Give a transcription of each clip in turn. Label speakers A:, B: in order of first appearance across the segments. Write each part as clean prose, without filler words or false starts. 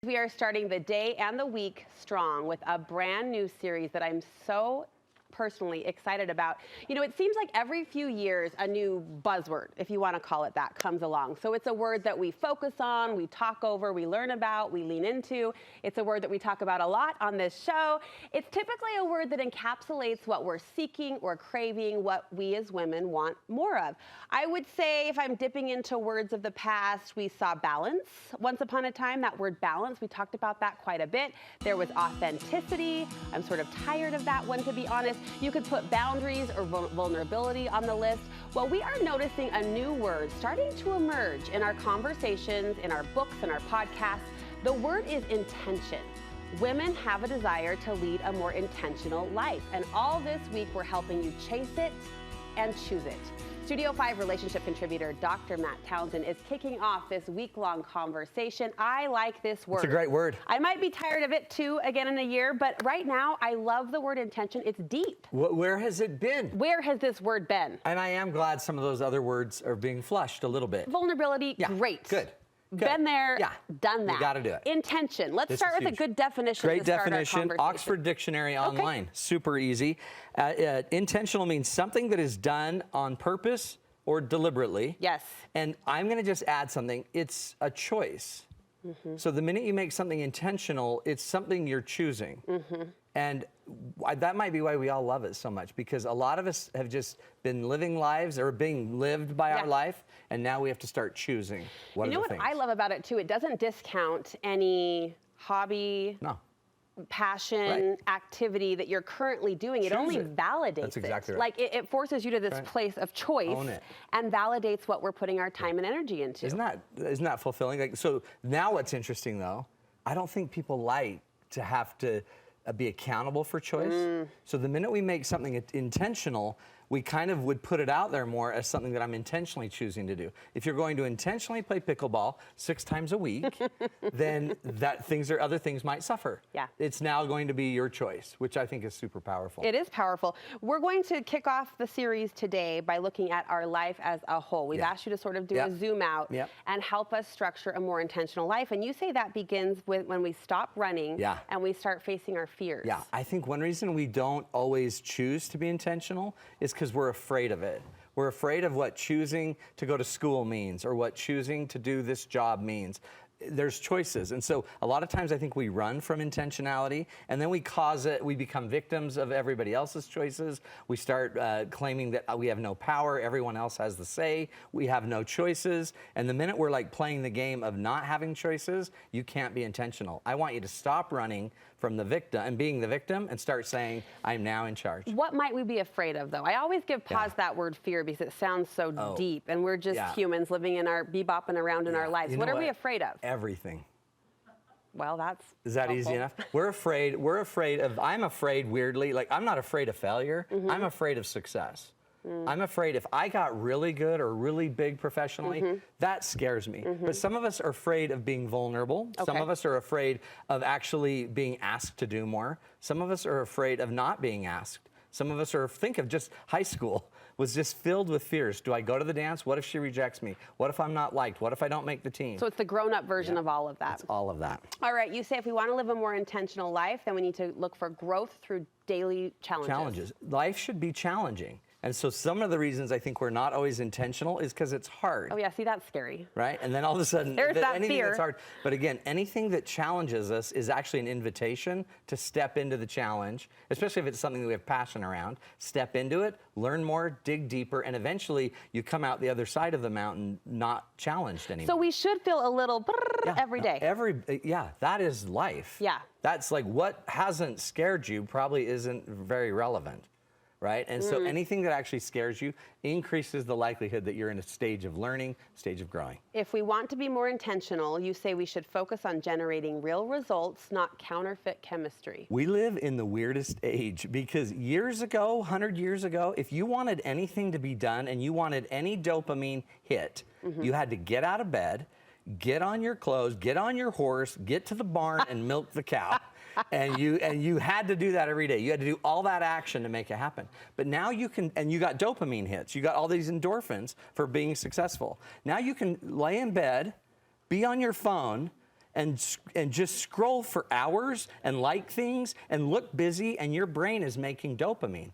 A: We are starting the day and the week strong with a brand new series that I'm so personally excited about. You know, it seems like every few years a new buzzword, if you want to call it that, comes along. So it's a word that we focus on, we talk over, we learn about, we lean into. It's a word that we talk about a lot on this show. It's typically a word that encapsulates what we're seeking or craving, what we as women want more of. I would say, if I'm dipping into words of the past, we saw balance. Once upon a time, that word balance, we talked about that quite a bit. There was authenticity. I'm sort of tired of that one, to be honest. You could put boundaries or vulnerability on the list. Well, we are noticing a new word starting to emerge in our conversations, in our books, and our podcasts. The word is intention. Women have a desire to lead a more intentional life. And all this week, we're helping you chase it and choose it. Studio 5 relationship contributor Dr. Matt Townsend is kicking off this week-long conversation. I like this word.
B: It's a great word.
A: I might be tired of it too again in a year, but right now I love the word intention. It's deep.
B: Where has it been?
A: Where has this word been?
B: And I am glad some of those other words are being flushed a little bit.
A: Vulnerability,
B: Yeah,
A: great.
B: Good.
A: Been there,
B: yeah,
A: done that.
B: You got to do it.
A: Intention. Let's start with a good definition.
B: Great
A: to start
B: definition.
A: Our conversation.
B: Oxford Dictionary online. Super easy. Intentional means something that is done on purpose or deliberately.
A: Yes.
B: And I'm going to just add something. It's a choice. So the minute you make something intentional, it's something you're choosing. And that might be why we all love it so much, because a lot of us have just been living lives or being lived by our life, and now we have to start choosing what are the things.
A: You know what I love about it too? It doesn't discount any hobby, passion, activity that you're currently doing. It only validates
B: That's exactly
A: it.
B: Right.
A: Like it forces you to this place of choice.
B: Own it.
A: And validates what we're putting our time and energy into.
B: Isn't that fulfilling? Like, so now what's interesting though, I don't think people like to have to be accountable for choice. So the minute we make something intentional, we kind of would put it out there more as something that I'm intentionally choosing to do. If you're going to intentionally play pickleball 6 times a week, then other things might suffer.
A: Yeah.
B: It's now going to be your choice, which I think is super powerful.
A: It is powerful. We're going to kick off the series today by looking at our life as a whole. We've asked you to sort of do a zoom out and help us structure a more intentional life. And you say that begins with when we stop running and we start facing our fears.
B: Yeah, I think one reason we don't always choose to be intentional is because we're afraid of it. We're afraid of what choosing to go to school means or what choosing to do this job means. There's choices. And so a lot of times I think we run from intentionality, and then we become victims of everybody else's choices. We start claiming that we have no power, everyone else has the say, we have no choices. And the minute we're like playing the game of not having choices, you can't be intentional. I want you to stop running from the victim and being the victim and start saying, I'm now in charge.
A: What might we be afraid of though? I always give pause that word fear because it sounds so deep, and we're just humans living in our bebopping around in our lives. What are we afraid of?
B: Everything.
A: Well,
B: is that easy enough? We're afraid of, I'm afraid weirdly, like I'm not afraid of failure, I'm afraid of success. I'm afraid if I got really good or really big professionally, that scares me. But some of us are afraid of being vulnerable. Some of us are afraid of actually being asked to do more. Some of us are afraid of not being asked. Some of us think of just high school was just filled with fears. Do I go to the dance? What if she rejects me? What if I'm not liked? What if I don't make the team?
A: So it's the grown-up version of all of that.
B: It's all of that.
A: All right, you say if we want to live a more intentional life, then we need to look for growth through daily challenges. Life
B: should be challenging. And so some of the reasons I think we're not always intentional is because it's hard.
A: Oh yeah, see, that's scary.
B: Right? And then all of a sudden,
A: there's that
B: anything
A: fear.
B: That's hard. But again, anything that challenges us is actually an invitation to step into the challenge, especially if it's something that we have passion around. Step into it, learn more, dig deeper, and eventually you come out the other side of the mountain not challenged anymore.
A: So we should feel a little every day.
B: That is life.
A: Yeah.
B: That's like what hasn't scared you probably isn't very relevant. Right? And so anything that actually scares you increases the likelihood that you're in a stage of learning, stage of growing.
A: If we want to be more intentional, you say we should focus on generating real results, not counterfeit chemistry.
B: We live in the weirdest age because years ago, 100 years ago, if you wanted anything to be done and you wanted any dopamine hit, you had to get out of bed, get on your clothes, get on your horse, get to the barn and milk the cow. And you had to do that every day. You had to do all that action to make it happen. But now you can, and you got dopamine hits. You got all these endorphins for being successful. Now you can lay in bed, be on your phone, and just scroll for hours and like things and look busy, and your brain is making dopamine.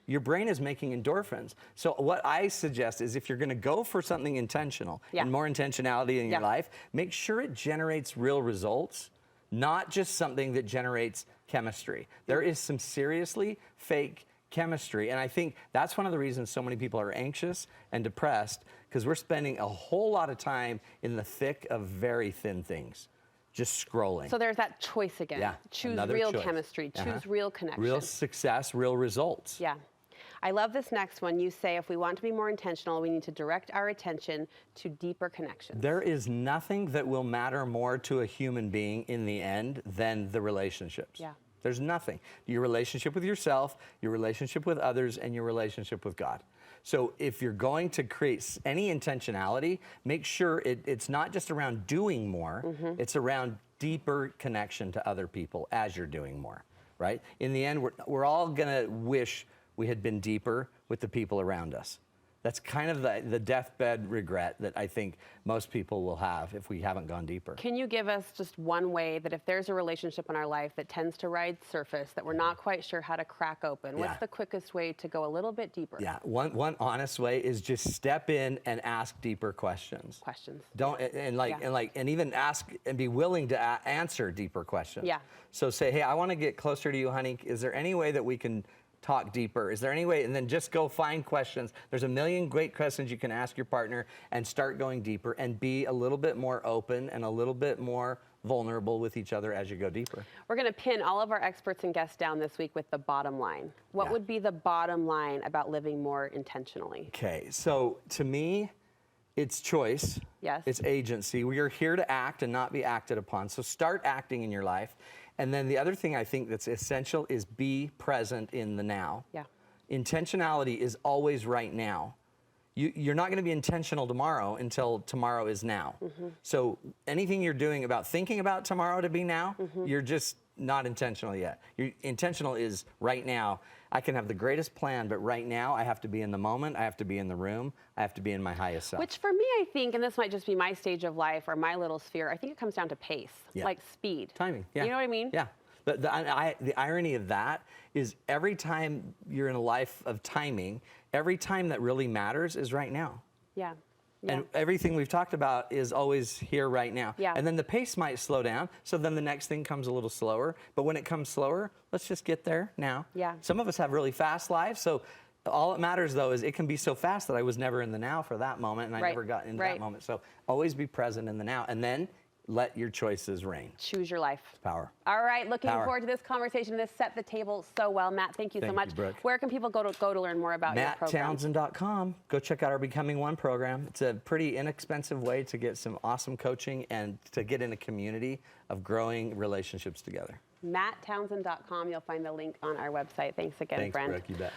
B: Your brain is making endorphins. So what I suggest is, if you're going to go for something intentional and more intentionality in your life, make sure it generates real results, not just something that generates chemistry. There is some seriously fake chemistry, and I think that's one of the reasons so many people are anxious and depressed, because we're spending a whole lot of time in the thick of very thin things, just scrolling.
A: So there's that choice again.
B: Yeah,
A: Choose
B: another
A: real
B: choice.
A: chemistry. Choose real connection.
B: Real success, real results.
A: Yeah. I love this next one. You say, if we want to be more intentional, we need to direct our attention to deeper connections.
B: There is nothing that will matter more to a human being in the end than the relationships.
A: Yeah.
B: There's nothing. Your relationship with yourself, your relationship with others, and your relationship with God. So if you're going to create any intentionality, make sure it's not just around doing more, it's around deeper connection to other people as you're doing more, right? In the end, we're all gonna wish we had been deeper with the people around us. That's kind of the deathbed regret that I think most people will have if we haven't gone deeper.
A: Can you give us just one way that if there's a relationship in our life that tends to ride surface, that we're not quite sure how to crack open, what's the quickest way to go a little bit deeper?
B: Yeah, one honest way is just step in and ask deeper questions. Don't and even ask and be willing to answer deeper questions.
A: Yeah.
B: So say, hey, I want to get closer to you, honey. Is there any way that we can talk deeper? Is there any way? And then just go find questions. There's a million great questions you can ask your partner, and start going deeper, and be a little bit more open and a little bit more vulnerable with each other as you go deeper.
A: We're going to pin all of our experts and guests down this week with the bottom line. What would be the bottom line about living more intentionally?
B: Okay, so to me, it's choice.
A: Yes.
B: It's agency. We are here to act and not be acted upon. So start acting in your life. And then the other thing I think that's essential is be present in the now.
A: Yeah.
B: Intentionality is always right now. You're not going to be intentional tomorrow until tomorrow is now. So anything you're doing about thinking about tomorrow to be now, you're just not intentional yet. Intentional is right now. I can have the greatest plan, but right now I have to be in the moment, I have to be in the room, I have to be in my highest self.
A: Which for me, I think, and this might just be my stage of life or my little sphere, I think it comes down to pace, like speed.
B: Timing, yeah.
A: You know what I mean?
B: Yeah. The irony of that is, every time you're in a life of timing, every time that really matters is right now.
A: Yeah.
B: And everything we've talked about is always here right now.
A: Yeah.
B: And then the pace might slow down, so then the next thing comes a little slower. But when it comes slower, let's just get there now.
A: Yeah.
B: Some of us have really fast lives, so all that matters, though, is it can be so fast that I was never in the now for that moment, and I never got into that moment. So always be present in the now, and then let your choices reign.
A: Choose your life.
B: Power.
A: All right, looking forward to this conversation. This set the table so well. Matt, thank you so much.
B: Brooke.
A: Where can people go to learn more about your program?
B: MattTownsend.com. Go check out our Becoming One program. It's a pretty inexpensive way to get some awesome coaching and to get in a community of growing relationships together.
A: MattTownsend.com. You'll find the link on our website. Thanks again, friend.
B: Thanks, Brooke. You bet.